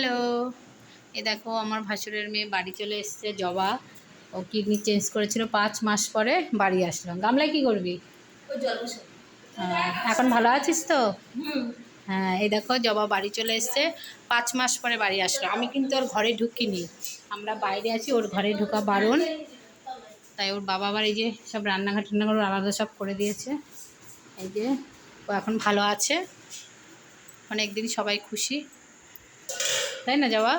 Hello, এ দেখো আমার ভাসুরের মেয়ে বাড়ি চলে এসেছে। জবা ও কিডনি চেঞ্জ করেছিল, 5 মাস পরে বাড়ি আসলো। গামলায় কি করবি? এখন ভালো আছিস তো? হ্যাঁ, এই দেখো জবা বাড়ি চলে এসেছে, 5 মাস পরে বাড়ি আসলো। আমি কিন্তু ওর ঘরে ঢুকিনি, আমরা বাইরে আছি, ওর ঘরে ঢোকা বারণ। তাই ওর বাবা আবার এই যে সব রান্নাঘাট টান্নাঘর আলাদা সব করে দিয়েছে। এই যে ও এখন ভালো আছে, অনেকদিন সবাই খুশি, তাই না জবা?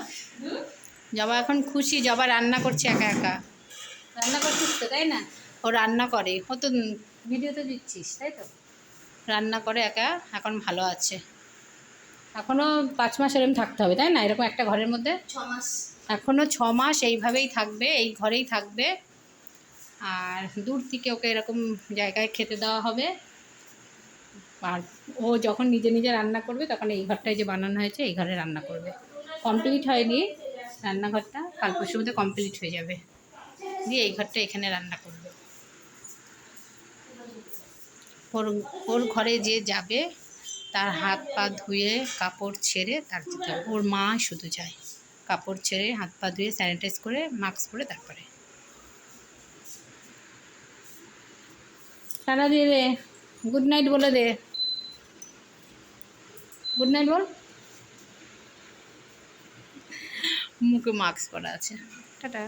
জবা এখন খুশি, জবা রান্না করছে একা একা। রান্না করছিস তো, তাই না? ও রান্না করে, ও তো ভিডিওতে দিচ্ছিস, তাই তো? রান্না করে একা, এখন ভালো আছে। এখনও 5 মাস এরকম থাকতে হবে, তাই না? এরকম একটা ঘরের মধ্যে 6 মাস। এখনও 6 মাস এইভাবেই থাকবে, এই ঘরেই থাকবে। আর দূর থেকে ওকে এরকম জায়গায় খেতে দেওয়া হবে। আর ও যখন নিজে নিজে রান্না করবে তখন এই ঘরটায় যে বানানো হয়েছে এই ঘরে রান্না করবে। কমপ্লিট হয়নি রান্নাঘরটা, কাল পরশুর মধ্যে কমপ্লিট হয়ে যাবে, দিয়ে এই ঘরটা এখানে রান্না করবে। ওর ওর ঘরে যে যাবে তার হাত পা ধুয়ে কাপড় ছেড়ে তার যেতে হবে। ওর মা শুধু যায়, কাপড় ছেড়ে হাত পা ধুয়ে স্যানিটাইজ করে মাস্ক পরে তারপরে। টাটা দিয়ে দে, গুড নাইট বলে দে, গুড নাইট বল। মুখে মাস্ক পরা আছে। টাটা।